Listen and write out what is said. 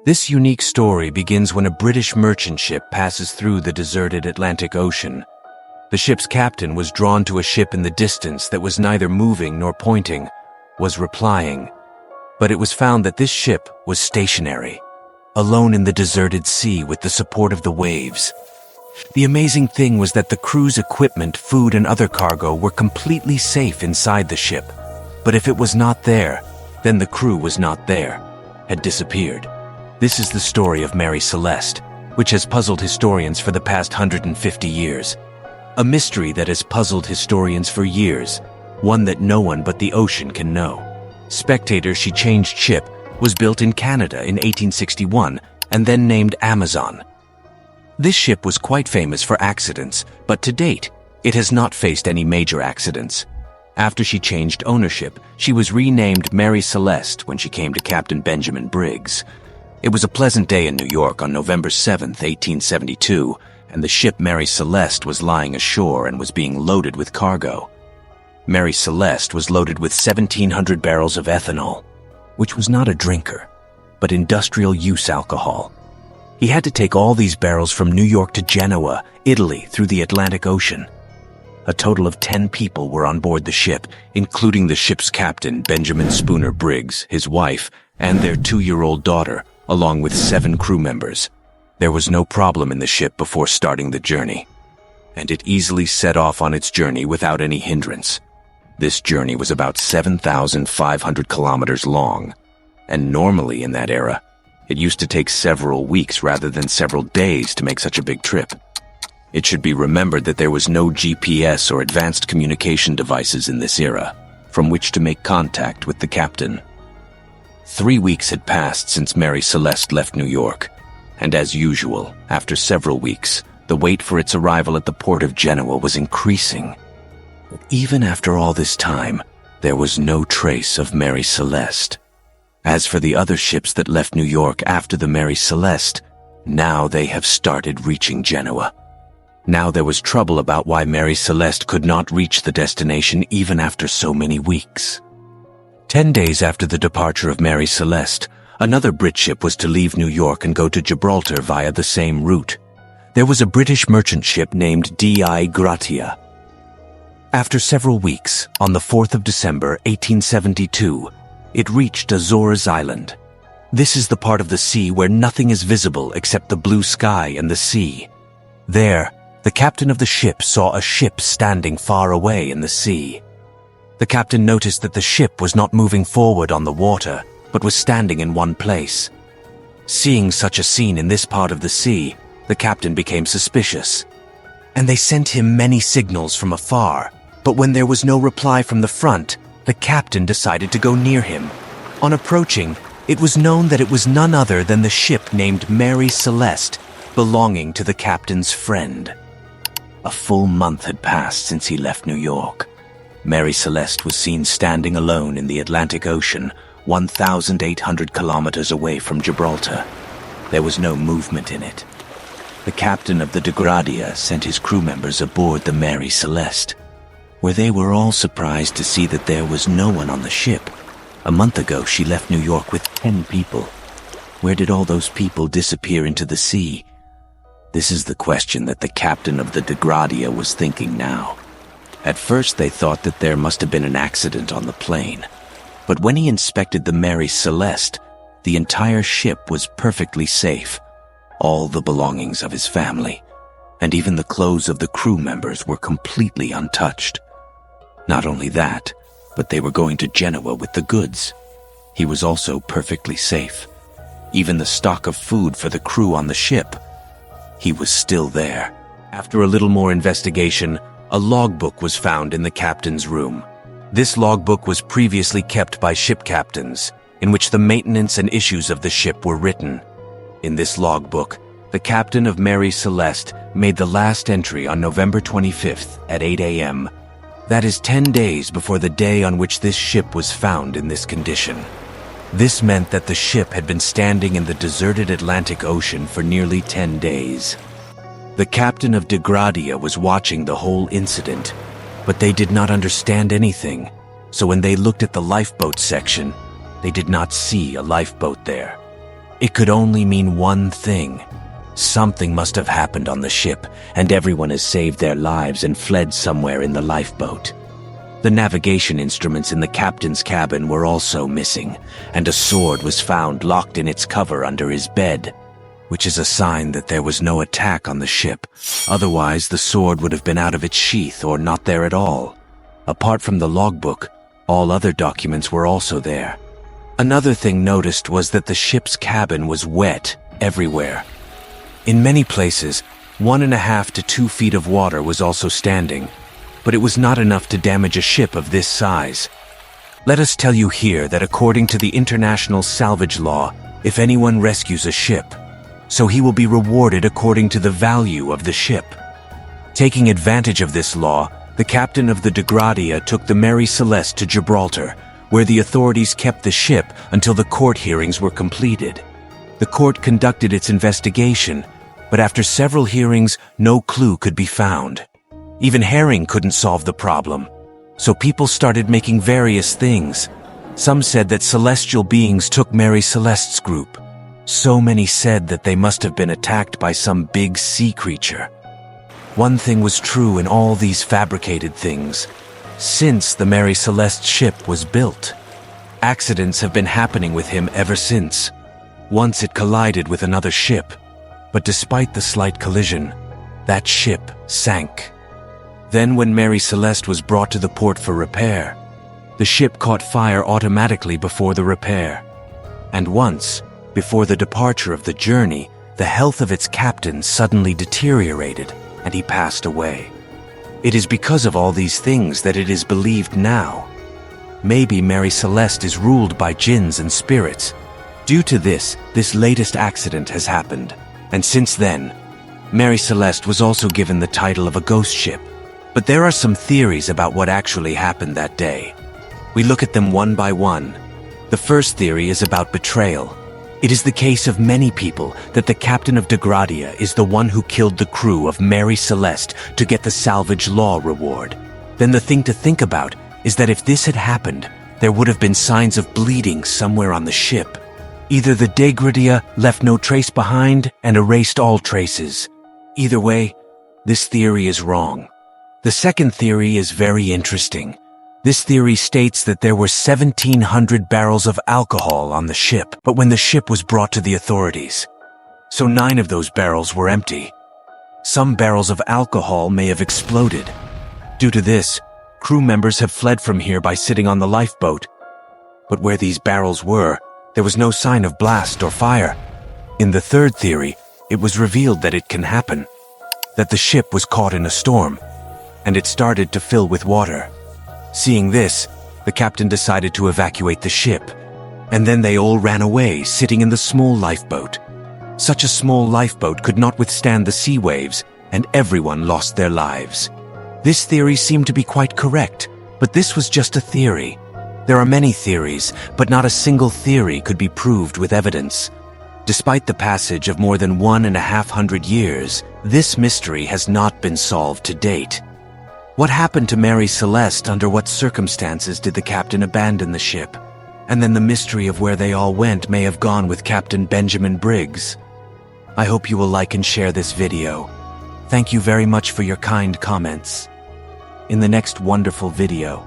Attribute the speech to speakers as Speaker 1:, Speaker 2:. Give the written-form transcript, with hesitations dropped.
Speaker 1: This unique story begins when a British merchant ship passes through the deserted Atlantic Ocean. The ship's captain was drawn to a ship in the distance that was neither moving nor pointing, was replying. But it was found that this ship was stationary, alone in the deserted sea with the support of the waves. The amazing thing was that the crew's equipment, food, and other cargo were completely safe inside the ship. But if it was not there, then the crew was not there, had disappeared. This is the story of Mary Celeste, which has puzzled historians for the past 150 years. A mystery that has puzzled historians for years, one that no one but the ocean can know. Spectator She Changed Ship was built in Canada in 1861 and then named Amazon. This ship was quite famous for accidents, but to date, it has not faced any major accidents. After she changed ownership, she was renamed Mary Celeste when she came to Captain Benjamin Briggs. It was a pleasant day in New York on November 7, 1872, and the ship Mary Celeste was lying ashore and was being loaded with cargo. Mary Celeste was loaded with 1,700 barrels of ethanol, which was not a drinker, but industrial use alcohol. He had to take all these barrels from New York to Genoa, Italy, through the Atlantic Ocean. A total of 10 people were on board the ship, including the ship's captain, Benjamin Spooner Briggs, his wife, and their 2-year-old daughter, along with 7 crew members. There was no problem in the ship before starting the journey, and it easily set off on its journey without any hindrance. This journey was about 7,500 kilometers long, and normally in that era, it used to take several weeks rather than several days to make such a big trip. It should be remembered that there was no GPS or advanced communication devices in this era, from which to make contact with the captain. 3 weeks had passed since Mary Celeste left New York, and as usual, after several weeks, the wait for its arrival at the port of Genoa was increasing. But even after all this time, there was no trace of Mary Celeste. As for the other ships that left New York after the Mary Celeste, now they have started reaching Genoa. Now there was trouble about why Mary Celeste could not reach the destination even after so many weeks. 10 days after the departure of Mary Celeste, another Brit ship was to leave New York and go to Gibraltar via the same route. There was a British merchant ship named D.I. Gratia. After several weeks, on the 4th of December, 1872, it reached Azores Island. This is the part of the sea where nothing is visible except the blue sky and the sea. There, the captain of the ship saw a ship standing far away in the sea. The captain noticed that the ship was not moving forward on the water, but was standing in one place. Seeing such a scene in this part of the sea, the captain became suspicious. And they sent him many signals from afar, but when there was no reply from the front, the captain decided to go near him. On approaching, it was known that it was none other than the ship named Mary Celeste, belonging to the captain's friend. A full month had passed since he left New York. Mary Celeste was seen standing alone in the Atlantic Ocean, 1,800 kilometers away from Gibraltar. There was no movement in it. The captain of the De Gradia sent his crew members aboard the Mary Celeste, where they were all surprised to see that there was no one on the ship. A month ago, she left New York with 10 people. Where did all those people disappear into the sea? This is the question that the captain of the De Gradia was thinking now. At first, they thought that there must have been an accident on the plane. But when he inspected the Mary Celeste, the entire ship was perfectly safe. All the belongings of his family, and even the clothes of the crew members, were completely untouched. Not only that, but they were going to Genoa with the goods. He was also perfectly safe. Even the stock of food for the crew on the ship, he was still there. After a little more investigation, a logbook was found in the captain's room. This logbook was previously kept by ship captains, in which the maintenance and issues of the ship were written. In this logbook, the captain of Mary Celeste made the last entry on November 25th at 8 a.m. That is 10 days before the day on which this ship was found in this condition. This meant that the ship had been standing in the deserted Atlantic Ocean for nearly 10 days. The captain of De Gradia was watching the whole incident, but they did not understand anything, so when they looked at the lifeboat section, they did not see a lifeboat there. It could only mean one thing. Something must have happened on the ship, and everyone has saved their lives and fled somewhere in the lifeboat. The navigation instruments in the captain's cabin were also missing, and a sword was found locked in its cover under his bed, which is a sign that there was no attack on the ship. Otherwise, the sword would have been out of its sheath or not there at all. Apart from the logbook, all other documents were also there. Another thing noticed was that the ship's cabin was wet everywhere. In many places, 1.5 to 2 feet of water was also standing, but it was not enough to damage a ship of this size. Let us tell you here that according to the international salvage law, if anyone rescues a ship, so he will be rewarded according to the value of the ship. Taking advantage of this law, the captain of the Degradia took the Mary Celeste to Gibraltar, where the authorities kept the ship until the court hearings were completed. The court conducted its investigation, but after several hearings, no clue could be found. Even Herring couldn't solve the problem, so people started making various things. Some said that celestial beings took Mary Celeste's group. So many said that they must have been attacked by some big sea creature. One thing was true in all these fabricated things. Since the Mary Celeste ship was built, accidents have been happening with him ever since. Once it collided with another ship, but despite the slight collision, that ship sank. Then when Mary Celeste was brought to the port for repair, the ship caught fire automatically before the repair. And once, before the departure of the journey, the health of its captain suddenly deteriorated, and he passed away. It is because of all these things that it is believed now. Maybe Mary Celeste is ruled by jinns and spirits. Due to this latest accident has happened, and since then, Mary Celeste was also given the title of a ghost ship. But there are some theories about what actually happened that day. We look at them one by one. The first theory is about betrayal. It is the case of many people that the captain of Degradia is the one who killed the crew of Mary Celeste to get the salvage law reward. Then the thing to think about is that if this had happened, there would have been signs of bleeding somewhere on the ship. Either the Degradia left no trace behind and erased all traces. Either way, this theory is wrong. The second theory is very interesting. This theory states that there were 1,700 barrels of alcohol on the ship, but when the ship was brought to the authorities, so 9 of those barrels were empty. Some barrels of alcohol may have exploded. Due to this, crew members have fled from here by sitting on the lifeboat. But where these barrels were, there was no sign of blast or fire. In the third theory, it was revealed that it can happen, that the ship was caught in a storm, and it started to fill with water. Seeing this, the captain decided to evacuate the ship, and then they all ran away, sitting in the small lifeboat. Such a small lifeboat could not withstand the sea waves, and everyone lost their lives. This theory seemed to be quite correct, but this was just a theory. There are many theories, but not a single theory could be proved with evidence. Despite the passage of more than 1,500 years, this mystery has not been solved to date. What happened to Mary Celeste? Under what circumstances did the captain abandon the ship? And then the mystery of where they all went may have gone with Captain Benjamin Briggs. I hope you will like and share this video. Thank you very much for your kind comments. In the next wonderful video,